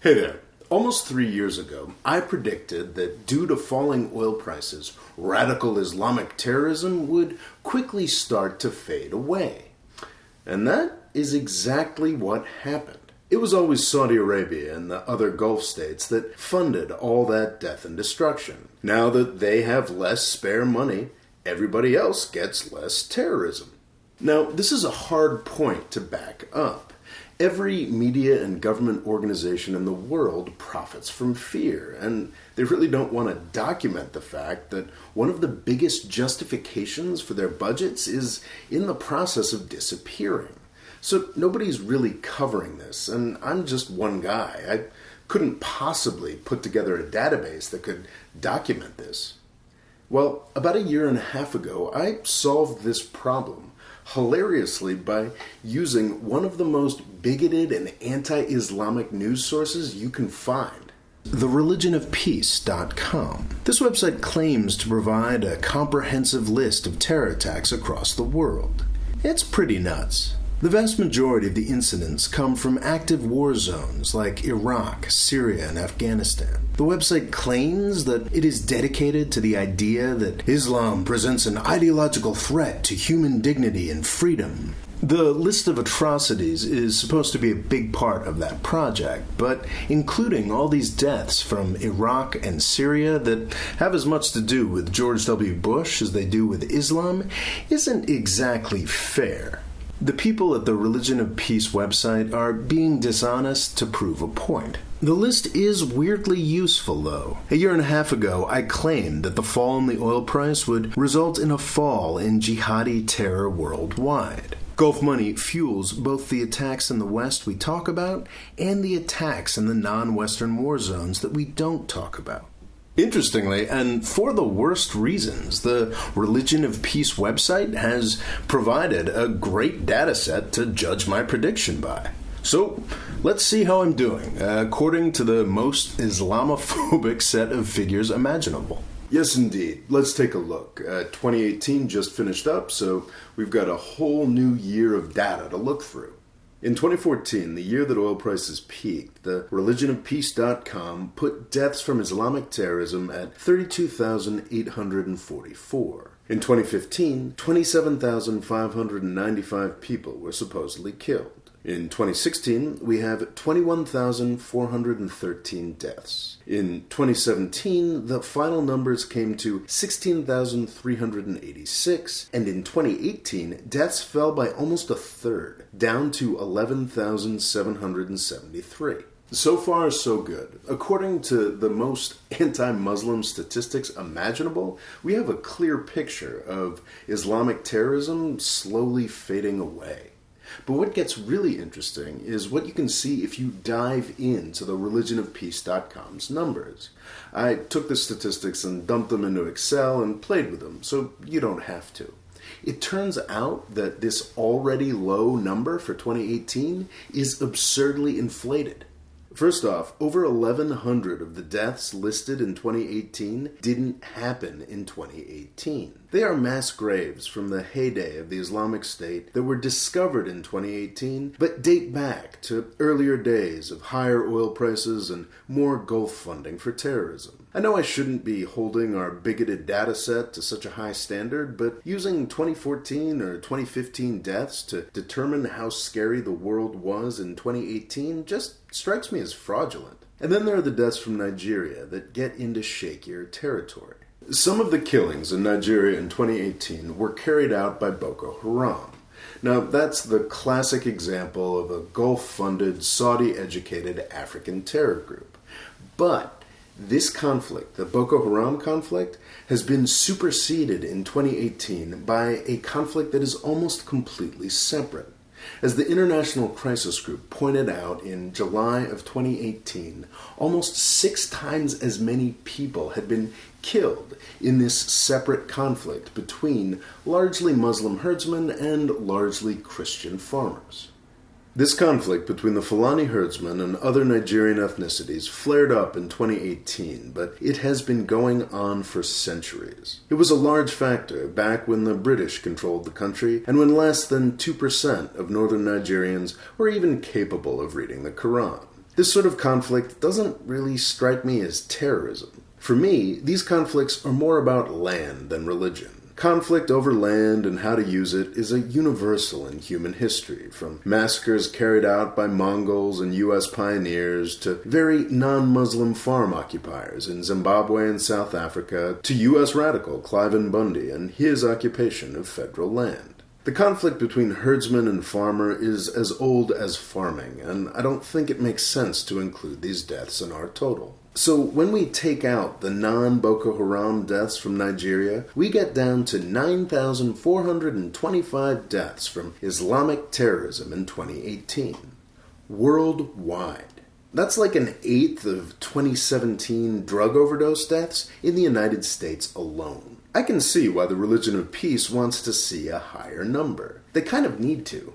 Hey there. Almost 3 years ago, I predicted that due to falling oil prices, radical Islamic terrorism would quickly start to fade away. And that is exactly what happened. It was always Saudi Arabia and the other Gulf states that funded all that death and destruction. Now that they have less spare money, everybody else gets less terrorism. Now, this is a hard point to back up. Every media and government organization in the world profits from fear, and they really don't want to document the fact that one of the biggest justifications for their budgets is in the process of disappearing. So nobody's really covering this, and I'm just one guy. I couldn't possibly put together a database that could document this. Well, about 1.5 years ago, I solved this problem hilariously by using one of the most bigoted and anti-Islamic news sources you can find. TheReligionOfPeace.com. This website claims to provide a comprehensive list of terror attacks across the world. It's pretty nuts. The vast majority of the incidents come from active war zones like Iraq, Syria, and Afghanistan. The website claims that it is dedicated to the idea that Islam presents an ideological threat to human dignity and freedom. The list of atrocities is supposed to be a big part of that project, but including all these deaths from Iraq and Syria that have as much to do with George W. Bush as they do with Islam isn't exactly fair. The people at the Religion of Peace website are being dishonest to prove a point. The list is weirdly useful, though. 1.5 years ago, I claimed that the fall in the oil price would result in a fall in jihadi terror worldwide. Gulf money fuels both the attacks in the West we talk about and the attacks in the non-Western war zones that we don't talk about. Interestingly, and for the worst reasons, the Religion of Peace website has provided a great data set to judge my prediction by. So, let's see how I'm doing, according to the most Islamophobic set of figures imaginable. Yes, indeed. Let's take a look. 2018 just finished up, so we've got a whole new year of data to look through. In 2014, the year that oil prices peaked, the religionofpeace.com put deaths from Islamic terrorism at 32,844. In 2015, 27,595 people were supposedly killed. In 2016, we have 21,413 deaths. In 2017, the final numbers came to 16,386, and in 2018, deaths fell by almost a third, down to 11,773. So far, so good. According to the most anti-Muslim statistics imaginable, we have a clear picture of Islamic terrorism slowly fading away. But what gets really interesting is what you can see if you dive into the religionofpeace.com's numbers. I took the statistics and dumped them into Excel and played with them, so you don't have to. It turns out that this already low number for 2018 is absurdly inflated. First off, over 1,100 of the deaths listed in 2018 didn't happen in 2018. They are mass graves from the heyday of the Islamic State that were discovered in 2018, but date back to earlier days of higher oil prices and more Gulf funding for terrorism. I know I shouldn't be holding our bigoted data set to such a high standard, but using 2014 or 2015 deaths to determine how scary the world was in 2018 just strikes me as fraudulent. And then there are the deaths from Nigeria that get into shakier territory. Some of the killings in Nigeria in 2018 were carried out by Boko Haram. Now, that's the classic example of a Gulf-funded, Saudi-educated African terror group. But this conflict, the Boko Haram conflict, has been superseded in 2018 by a conflict that is almost completely separate. As the International Crisis Group pointed out in July of 2018, almost 6 times as many people had been killed in this separate conflict between largely Muslim herdsmen and largely Christian farmers. This conflict between the Fulani herdsmen and other Nigerian ethnicities flared up in 2018, but it has been going on for centuries. It was a large factor back when the British controlled the country and when less than 2% of northern Nigerians were even capable of reading the Quran. This sort of conflict doesn't really strike me as terrorism. For me, these conflicts are more about land than religion. Conflict over land and how to use it is a universal in human history, from massacres carried out by Mongols and U.S. pioneers to very non-Muslim farm occupiers in Zimbabwe and South Africa to U.S. radical Cliven Bundy and his occupation of federal land. The conflict between herdsman and farmer is as old as farming, and I don't think it makes sense to include these deaths in our total. So when we take out the non-Boko Haram deaths from Nigeria, we get down to 9,425 deaths from Islamic terrorism in 2018. Worldwide. That's like an eighth of 2017 drug overdose deaths in the United States alone. I can see why the Religion of Peace wants to see a higher number. They kind of need to.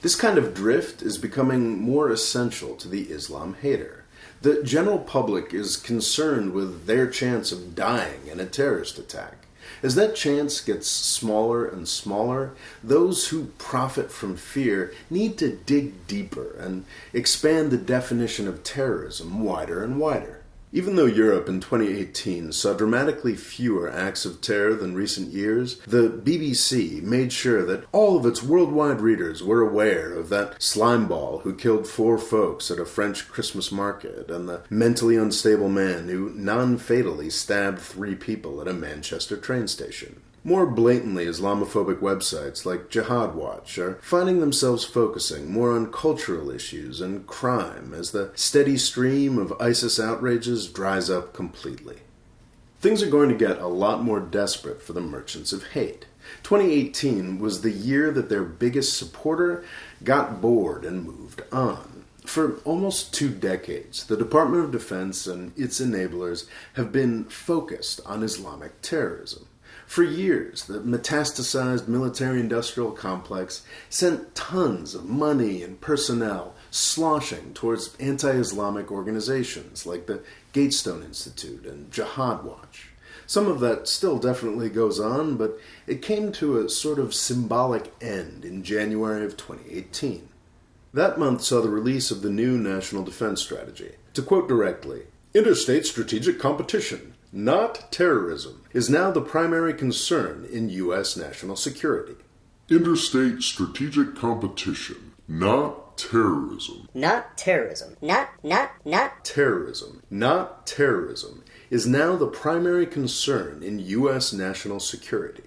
This kind of drift is becoming more essential to the Islam hater. The general public is concerned with their chance of dying in a terrorist attack. As that chance gets smaller and smaller, those who profit from fear need to dig deeper and expand the definition of terrorism wider and wider. Even though Europe in 2018 saw dramatically fewer acts of terror than recent years, the BBC made sure that all of its worldwide readers were aware of that slimeball who killed 4 folks at a French Christmas market and the mentally unstable man who non-fatally stabbed 3 people at a Manchester train station. More blatantly Islamophobic websites like Jihad Watch are finding themselves focusing more on cultural issues and crime as the steady stream of ISIS outrages dries up completely. Things are going to get a lot more desperate for the merchants of hate. 2018 was the year that their biggest supporter got bored and moved on. For almost 2 decades, the Department of Defense and its enablers have been focused on Islamic terrorism. For years, the metastasized military-industrial complex sent tons of money and personnel sloshing towards anti-Islamic organizations like the Gatestone Institute and Jihad Watch. Some of that still definitely goes on, but it came to a sort of symbolic end in January of 2018. That month saw the release of the new National Defense Strategy. To quote directly, "Interstate strategic competition, not terrorism, is now the primary concern in U.S. national security." Interstate strategic competition, not terrorism. Not terrorism. Not Terrorism, not terrorism, is now the primary concern in U.S. national security.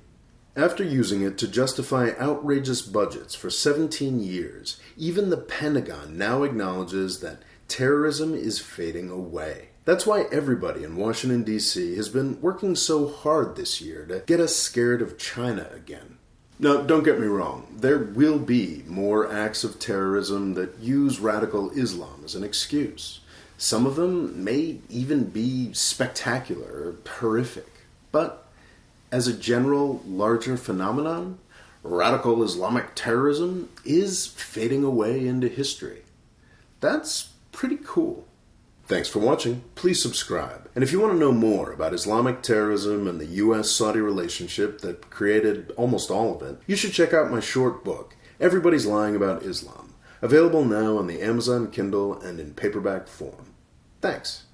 After using it to justify outrageous budgets for 17 years, even the Pentagon now acknowledges that terrorism is fading away. That's why everybody in Washington, D.C. has been working so hard this year to get us scared of China again. Now, don't get me wrong, there will be more acts of terrorism that use radical Islam as an excuse. Some of them may even be spectacular or horrific. But as a general, larger phenomenon, radical Islamic terrorism is fading away into history. That's pretty cool. Thanks for watching. Please subscribe. And if you want to know more about Islamic terrorism and the U.S.-Saudi relationship that created almost all of it, you should check out my short book, Everybody's Lying About Islam, available now on the Amazon Kindle and in paperback form. Thanks.